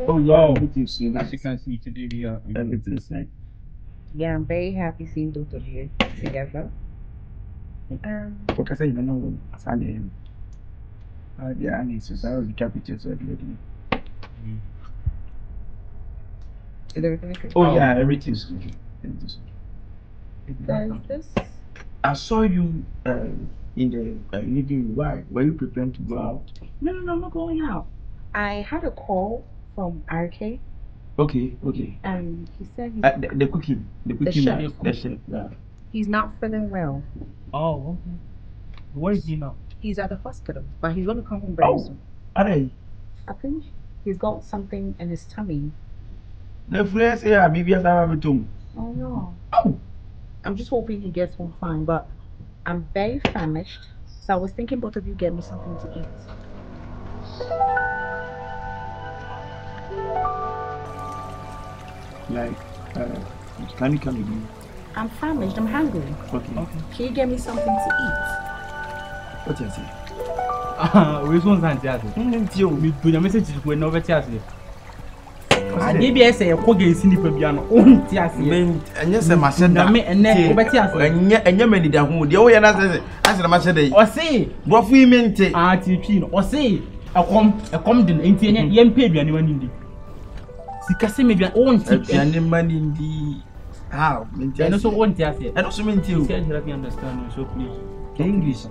Oh yeah, as you can see today, everything's nice. Yeah, I'm very happy seeing both of you together. Porque assim, não sabe, yeah, nisso, sabe, o capítulo already. Is everything okay? Oh yeah, everything's good. This? I saw you in the living room. Were you preparing to go out? No, I'm not going out. I had a call from RK. Okay. And he said The cooking, the chef. Yeah. He's not feeling well. Oh, okay. Where is he now? He's at the hospital, but he's going to come home very soon. Are they? I think he's got something in his tummy. The friends here, maybe I have to. Oh no. Oh. I'm just hoping he gets home fine, but I'm very famished, so I was thinking both of you get me something to eat. Like, can you come with me? I'm famished, I'm hungry. Okay. Can you get me something to eat? What is it? Which one's Santiago? We put a message when over Tiasi. I gave you a Kogan Sinipa Piano, own Tiasi. And yes, I must send them and then over Tiasi. And your many that who the way answer the match day. Or say, what we meant, Artie, or say, a com didn't ain't young baby anyone in the. Sikasi maybe own and money in the how? I also want Tiasi. I also mean to help me understand, so please. English.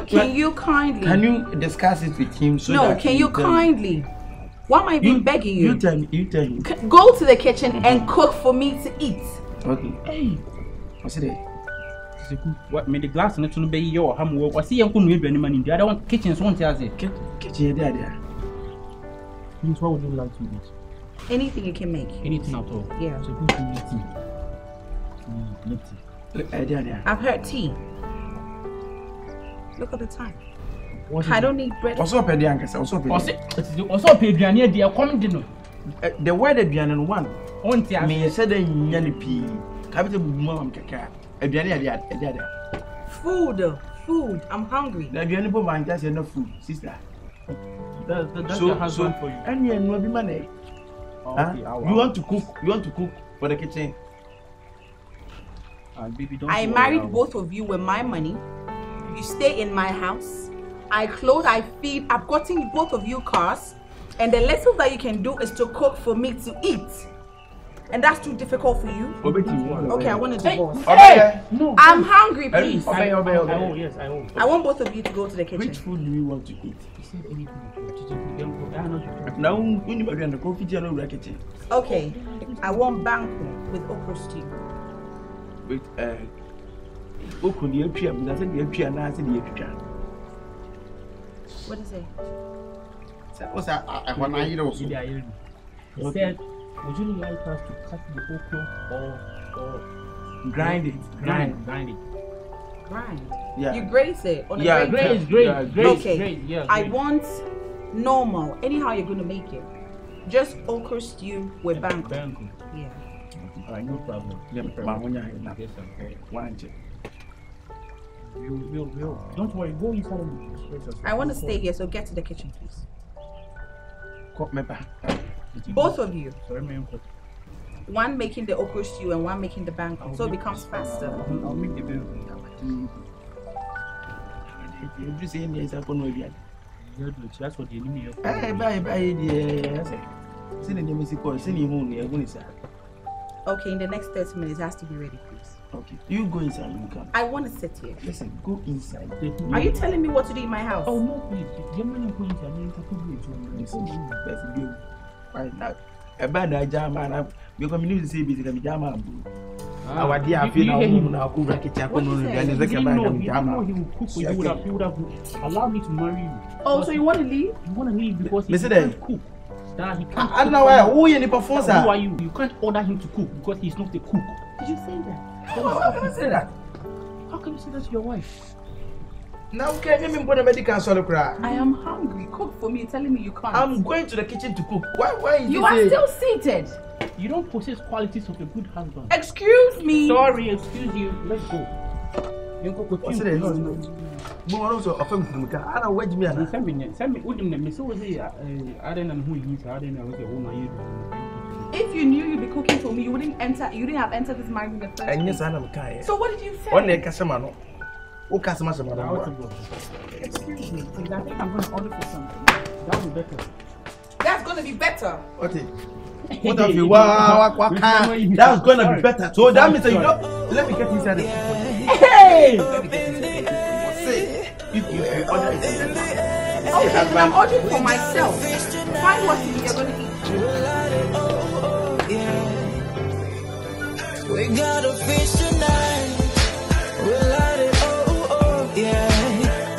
Can you kindly? Can you discuss it with him? So no, that can you kindly? Why am I being begging you? You tell me. Go to the kitchen and cook for me to eat. Okay. Hey, what's it? What made the glass not to be your ham work? Was he and couldn't be any money? The other one kitchens won't tell you. Kitchen there. Please, what would you like to eat? Anything you can make. Anything at all. Yeah. So good to tea. I've heard tea. Look at the time. I don't need bread. What's up, Eddie? What's up, Eddie? Dear, come dinner. The weather being in one. On tea, I mean, said a yanny pea. Capital Mom Kaka. Food. I'm hungry. The Bianipo man has enough food, sister. That's your husband for you. And you will be money. You want to cook for the kitchen? Baby, don't I married both of you with my money. You stay in my house. I clothe, I feed. I've gotten both of you cars. And the little that you can do is to cook for me to eat. And that's too difficult for you? Okay, I want a divorce. Hey! No. I'm hungry, please. Obey. Yes, I will. I want both of you to go to the kitchen. Which food do you want to eat? He said anything. Now, when you are in the coffee, you know, kitchen. Okay, I want banku with okra stew. With okra, the apia, but I said the apia, and I said the apia. What is it? What's that? I want to eat also. He said, would you like us to cut the okra or grind it? Grind it. Yeah. You graze it on a graze. Okay. Yeah, I want normal. Anyhow you're going to make it. Just okra stew with banku. Yeah. Alright, no problem. We'll. Don't worry, go inside. I want to stay here, so get to the kitchen, please. Both of you. One making the okra stew and one making the banku, so it becomes faster. I'll make the bill. You say yes, I can know. That's what you need. Okay, in the next 30 minutes, it has to be ready, please. Okay, you go inside. You come. I want to sit here. Listen, go inside. Are you telling me what to do in my house? Oh no, please. Your money go inside. Listen, right now. A bad jam, you come in to see busy jam. Our dear female now who racket He would have allowed me to marry you. Oh, so you want to leave? You want to leave because he Listen can't cook. He can't I know why. Who are you? Who are you? You can't order him to cook because he's not a cook. Did you say that? How can you say that? How can you say that to your wife? Now can you put a medical solo cry? I am hungry. Cook for me. You're telling me you can't. I'm going to the kitchen to cook. Why you are still seated. You don't possess qualities of a good husband. Excuse me. Sorry, excuse you. Let's go. You go cook. What's it? No, also offend to me. I don't wait me. Send me. Would you name? So was he? I don't know who he is. I don't know who If you knew you'd be cooking for me, you wouldn't enter. You didn't have entered this marriage in the first place. And yes, I'm kind. So what did you say? One customer. Who customer? Excuse me. I think I'm going to order for something. That would be better. That's going to be better. What if you that's going to be better. So that means that you don't. Let me get inside. Hey! Let me get inside. If you order it, okay, then I'm ordering for myself. Find what you're going to eat. We got a fish tonight. We light it, oh, yeah.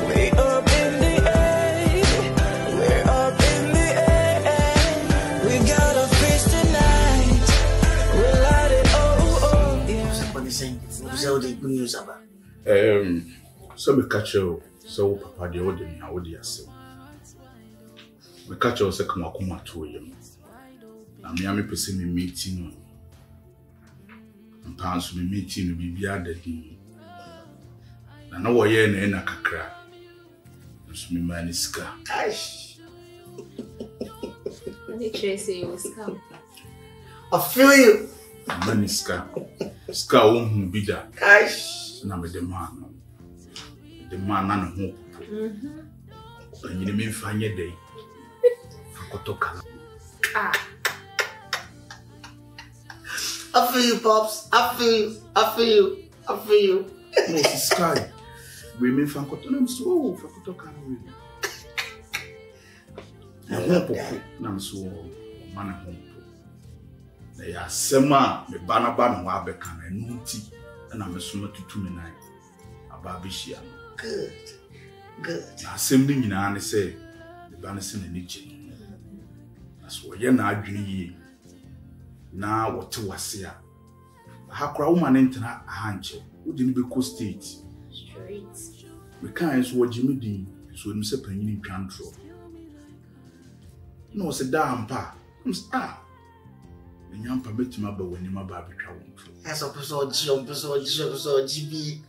We up in the air. We're up in the air. We got a fish tonight. We light it, oh, yeah. Somebody saying, "Who's all the good news about?" So me catch you. So papa de ode me awode ase. Me catch you say come akoma to yem. Na me am pese me meeting. Mpanso me meeting no bibia dadi. Na wo ye na na kakra. So me maniska. Aish. They Tracy was come. I feel you. Maniska. Ska wo hu bida. Aish. Na me de man. The man na no ho. And you mean fanye day. Fakotoka. I feel you, Pops. I feel you. Moses Sky. We mean Fakotonam so Fakotoka. Nam so man home. They are sema me banaba no abeka na nti na me so matutu me nai. Ababishia. Good. Na assembly nyina ne say the banese na niche. That's why ye na adwene yi. Na wote wase a. Ha kra woman ntina ahanche. Wodi ni be ko state. Straight. We kan so wajimi din so nim se panyini twantro. No se da ampa. Nyampa betima ba wani ma ba betwa wonfo. As a person, GB.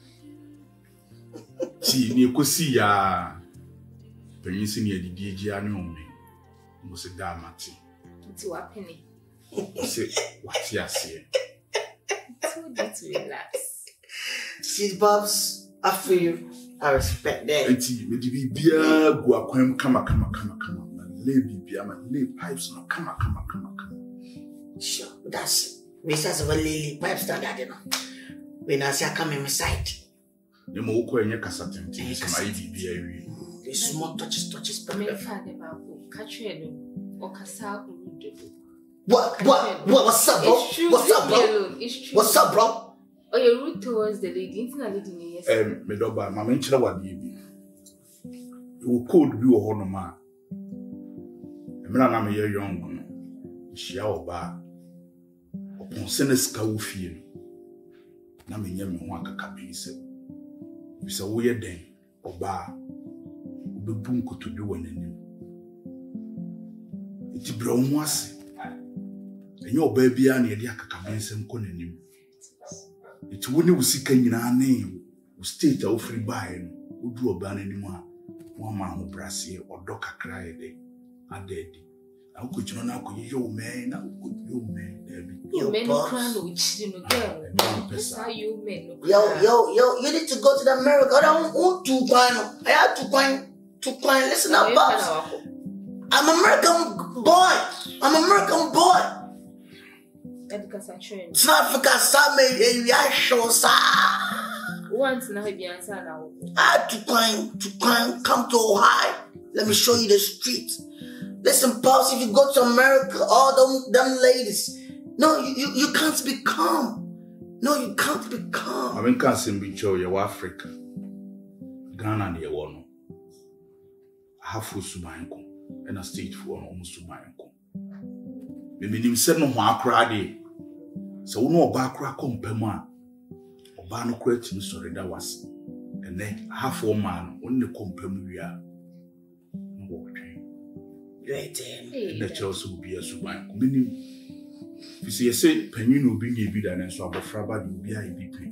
Ti ni ekosi ya penyisi ni edidi egi anu omme. Mo se da amati. It's what penny. Se wati ase. So just relax. See, Pops, I feel you. I respect that. Enti me di bibia gu akwam kama. Na lay bibia ma lay pipes no kama. Sure, that's we say a lily pipe standard, you know. When I say I come in my side. Ne mo ko enye kasatenti se mai bibia wi. The small touches. Me father babu catch you or kasa urudo. What's up, bro? It's true. What's up, bro? Oh, you're rude towards the lady. It's not lady. Yes. Me doba mama nchira wadi bi. Wo code bi wo hono ma. Emra na me ye young no. Shia oba. Opon seneska wo fie no. Na me nya me ho Akabenezer. Bisa wo ye den oba. Obebu nkotobi wananim. Iti bra wo ase. Enye oba bia na ye di Akabenezer nko nanim. Iti wo ne wo sika nyina na wo state a wo free buy no. Wo du oba nanim a wo ma ho brase odo kakra ye de. Adedi. Now could you know yo man, now could you man, You men crown which you know, you men. Yo, you need to go to the America. I don't want to find. I have to find. Listen up, boss. I'm American boy. South Africa, some reaction, sir. Once now, be answered now. I have to climb, come to Ohio. Let me show you the streets. Listen, boss, if you go to America, all them ladies, no, you can't be calm. No, you can't be calm. I mean, can't be show you Africa. Ghana and the one. Half full subanko and a state for almost subanko. Maybe him said no more crowdy. So no backra compema. Obano create me sorry that was. And then half one man only compem we are. And the Chelsea will be a subanko. Meaning, if you say Penny will be a bid and so about Fraba will be a BP.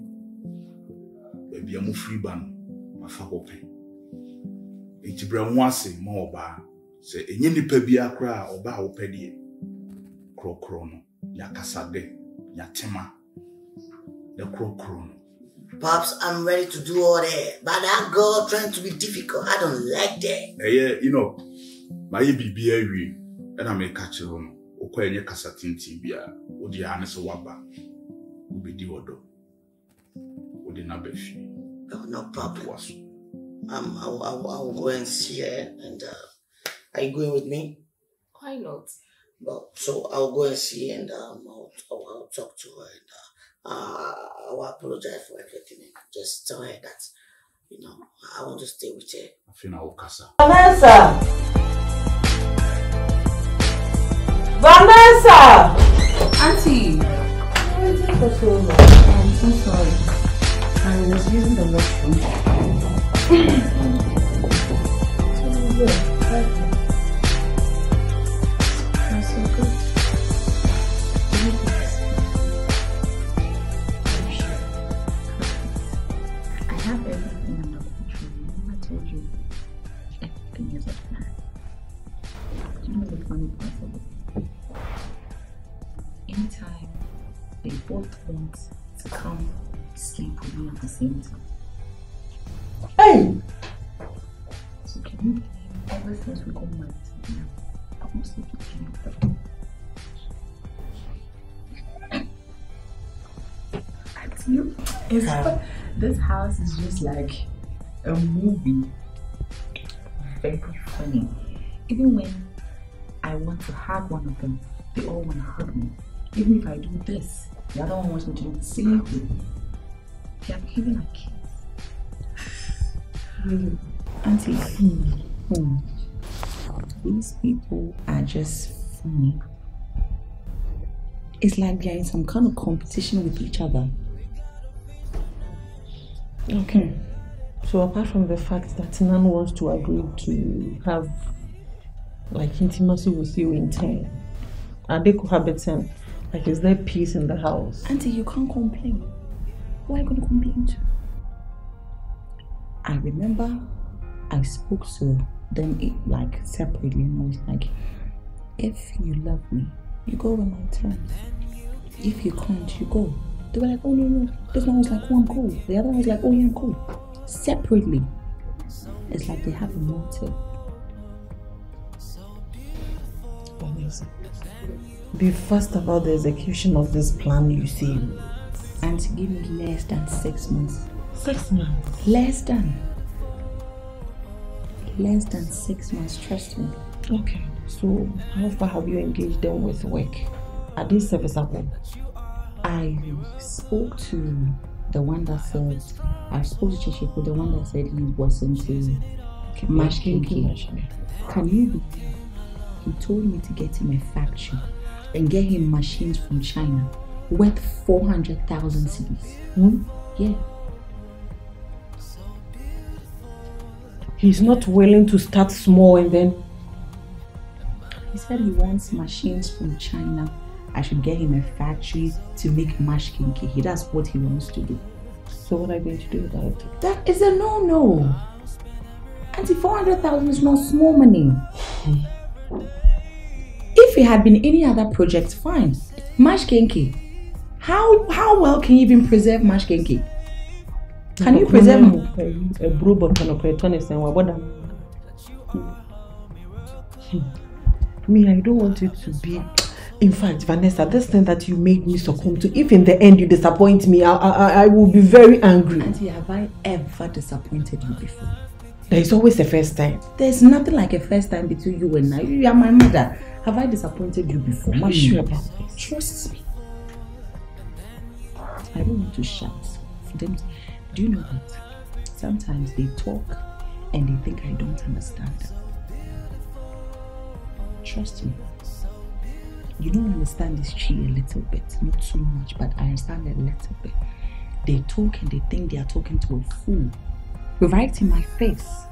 Baby, I'm a free ban. My father pay. Iti bra nwase ma oba se enye nipa bia kra oba opedie krokro no ya kasade ya tema the krokro no. Pops, I'm ready to do all that, but that girl trying to be difficult, I don't like that. Yeah, you know, my bibia wi and I make catch no okwa enye kasa tintin bia odi anese waba ubedi odo odi na befi. Oh, no problem. I'll go and see her. And are you going with me? Why not? Well, so I'll go and see her and I'll talk to her and I'll apologize for everything and just tell her that, you know, I want to stay with her. I feel now, Casa. Vanessa! Auntie! Why is it for so long? I'm so sorry. I was using the restroom. That's so good. I have everything under control. I told you everything is a plan. Do you know the funny part of it? Anytime they both want to come sleep with me at the same time. Hey! So can you blame ever since we got married to now? I won't sleep with you. This house is just like a movie. Very funny. Even when I want to hug one of them, they all want to hug me. Even if I do this, the other one wants me to do the same thing. They are behaving like kids. Really? Auntie, these people are just funny. It's like they're in some kind of competition with each other. Okay. So apart from the fact that none wants to agree to have like intimacy with you in turn, are they cohabiting? Like, is there peace in the house? Auntie, you can't complain. Why are you going to complain to? I remember I spoke to them like separately and I was like, if you love me, you go on my terms. If you can't, you go. They were like, oh no. This one was like, oh, I'm cool. The other one was like, oh yeah, I'm cool. Separately. It's like they have a motive. Be fast about the execution of this plan, you see. And to give me less than 6 months. 6 months? Less than 6 months, trust me. Okay, so how far have you engaged them with work? Are they serviceable? I spoke to the one that said, I spoke to Kyekyeku, the one that said he was into mashkinki. Can you believe? He told me to get him a factory and get him machines from China worth 400,000 cedis. Yeah. He's not willing to start small and then... He said he wants machines from China. I should get him a factory to make mashkinki. That's what he wants to do. So what are you going to do about it? That is a no-no. Auntie, 400,000 is not small money. If it had been any other project, fine. Mash Kenke. How well can you even preserve Mash Kenke? Can you preserve a brew bottle of electronics and what? Me, I don't want it to be. In fact, Vanessa, this thing that you made me succumb to, if in the end you disappoint me, I will be very angry. Auntie, have I ever disappointed you before? There is always a first time. There's nothing like a first time between you and I. You are my mother. Have I disappointed you before? Are you sure about this? Trust me. I don't want to shout for them. Do you know what? Sometimes they talk and they think I don't understand them. Trust me. You don't understand this tree a little bit, not too much, but I understand a little bit. They talk and they think they are talking to a fool. Right in my face.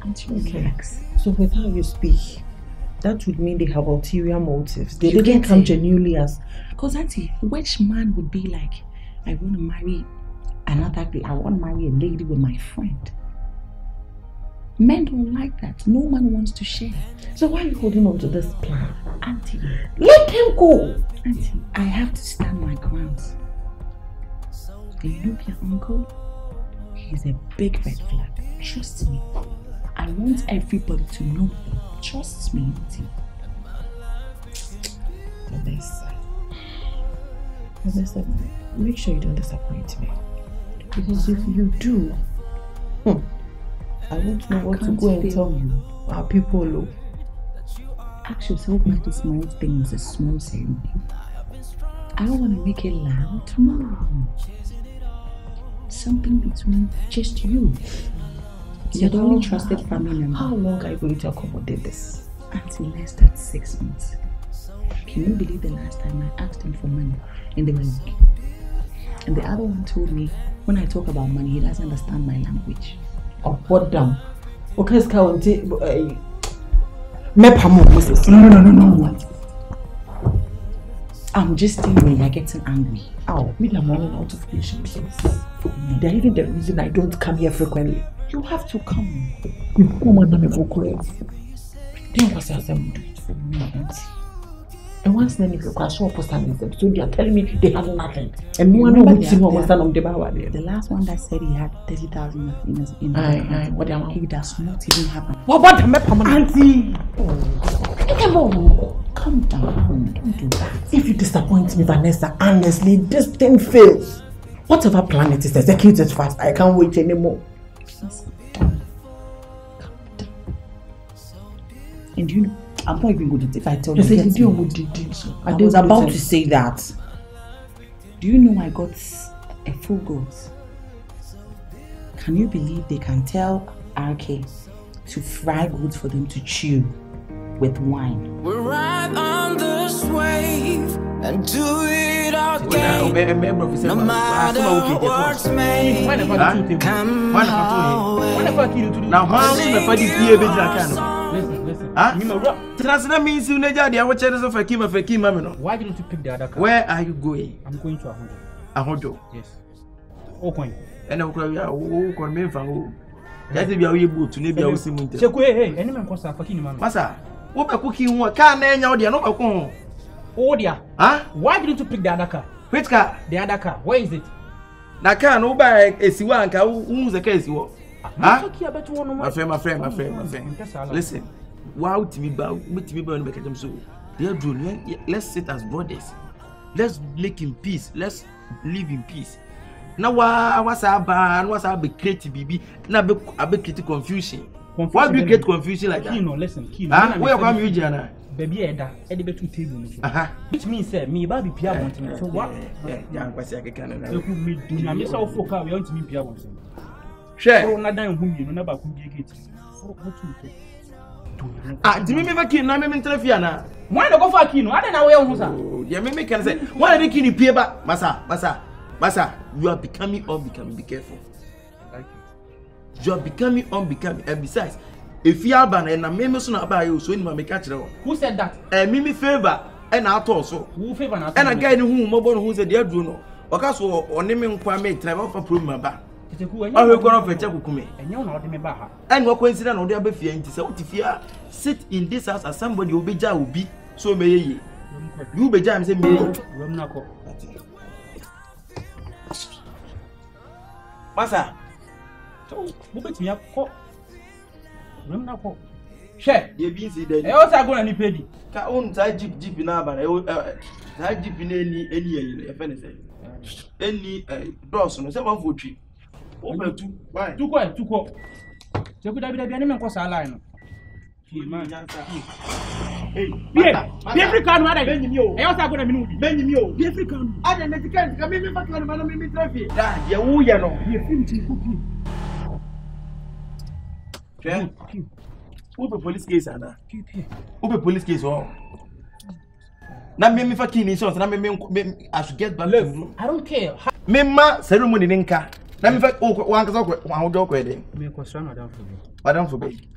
Aren't you relax? So with how you speak, that would mean they have ulterior motives. They didn't come genuinely as... Because auntie, which man would be like, I want to marry I want to marry a lady with my friend? Men don't like that. No man wants to share. So why are you holding on to this plan? Auntie, let him go. Auntie, I have to stand my ground. And you know your uncle? He's a big red flag. Trust me. I want everybody to know. Trust me, Auntie. Vanessa, make sure you don't disappoint me. Because if you do, I won't know what to go and tell you. Our people low. Ask yourself why this marriage thing is a small ceremony. I don't want to make it loud. No. Something between just you. You're the only trusted family member. How long are you going to accommodate this? Until less than 6 months. Can you believe the last time I asked them for money and they were okay? And the other one told me when I talk about money, he doesn't understand my language. Oh, what down? Okay, No. I'm just telling you, you're getting angry. Ow, me, I'm running out of patience. They're even the reason I don't come here frequently. You have to come. You come on, I'm a vocal. Do you want to say do it for me, Auntie? And once then, if you can show up for standing, so they are telling me they have nothing. And no one knows the last one that said he had 30,000 in what he does not even have. What Auntie? Calm down. Don't do that. If you disappoint me, Vanessa, honestly, this thing fails. Whatever plan it is, execute it fast. I can't wait anymore. Calm down. And you know, I'm not even good at it if I tell you. I was about to say that. Do you know I got a full goat? Can you believe they can tell RK to fry goats for them to chew with wine? We're right on this wave and do it again. No matter what's made, come our way. Now, means you never the other channels of Akima. Why didn't you pick the other car? Where are you going? I'm going to Ahodo. Yes. Okay. And I'll call you. Can me from that be a boot to maybe I will see me. Hey, any man costs a fucking man. Massa, what a cooking one can't end out the no. Oh dear. Huh? Why didn't you pick the other car? Which car? The other car. Where is it? Na car no buy a Siwanka who's a case you. Huh? My friend. Listen. Wow, to me, make them so. Let's sit as brothers. Let's make in peace. Let's live in peace. Now, what's our be creative, baby? Now, I be create confusion. Why do you get confusion like that? Kino, listen, Kino. Where come you, Jana? Baby, Eddie, be 2 tables. Which means, sir, me, baby, Pia wants me. So what? Yeah, I'm quite can. You could meet me. I'm so focused. We want to meet Pia wants me. Share. Not dying whom you never could be a gate. Do me make a name in Telefiana? Why not go for Kino? I don't know where I'm going. Yeah, me can say, why are you killing Pieba? Massa, you are becoming unbecoming. Be careful. You are becoming unbecoming. And besides, if you are banned and I'm maybe soon about you, so in my catch. Who said that? And Mimi favor and I also. Who favor and a guy who mobile who's a dear Bruno. Or cast or naming Kwame, travel for proof my back. I will go off a check with me. And you know me baha. And what coincidence on the other fear into so if you sit in this house as somebody will be so may ye. You be jam say me room nako. Masa. So, mubet me akọ. Room nako. Share. You be see there. E o sa go na ni pedi. Ka on ta jeep na ba na jeep na any e fe ne say. Any doors no say one for three. Open two. Why? Two ko. Se ku da bi na me nko sa line no. Hey, be African wada. Benyi mi o. E o sa go na mi no bi. Benyi mi o. Be African. Ada na ticket ka me fa kan ma no me traffic. Da, ye wo ye no. Be film ti ku bi. Okay. Who be police case ana? Who be police case o? Na me fa kin insurance na me I should get back to room. I don't care. Me ma ceremony nka. Na me fa wan ka so kwa hodo kwa dey. Me question madam for me. Madam for be.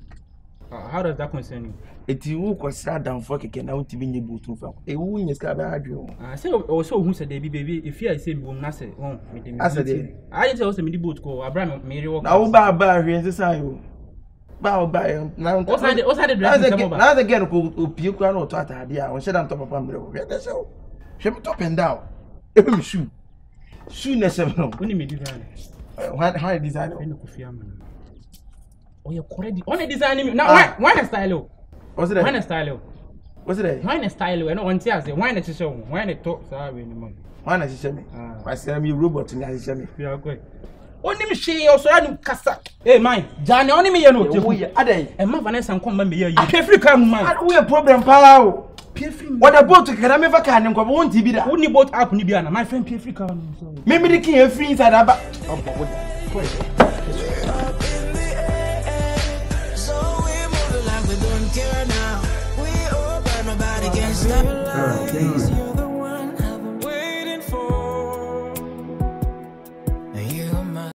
How does that concern you? Eti who consider down for keke na untimi nye boot fa. E wu nye ska ba adwo. Say also who said baby if you say me na say won me dey. I said dey. I tell say me dey boot ko Abraham me re work. Na wo ba hwe nse yo. Ba na o say dress some ba. Na the girl ko opie kura na oto atade a won she dan top papa mbre wo. Hwe dey so. Hwe me top and down. E be me shoe. Shoe na se no. Oni me design. How design? E no kofia man. Oh, you're correct. On a design now. Why a style? What's it? Why a style? What's it? Why a style? And on tears, why a show? Why a talk? Sorry, why not see me? I say me robot in I see me. We are good. Only me she also run cassa. Hey, mine. Johnny, only me, you know. Ade. And my Vaneser and Kompany here. African man. I we a problem, pal. What about to can never can and won't be that? Only boat up Nibiana. My friend African. Maybe the king free inside about. Don't care now. We open nobody can stop.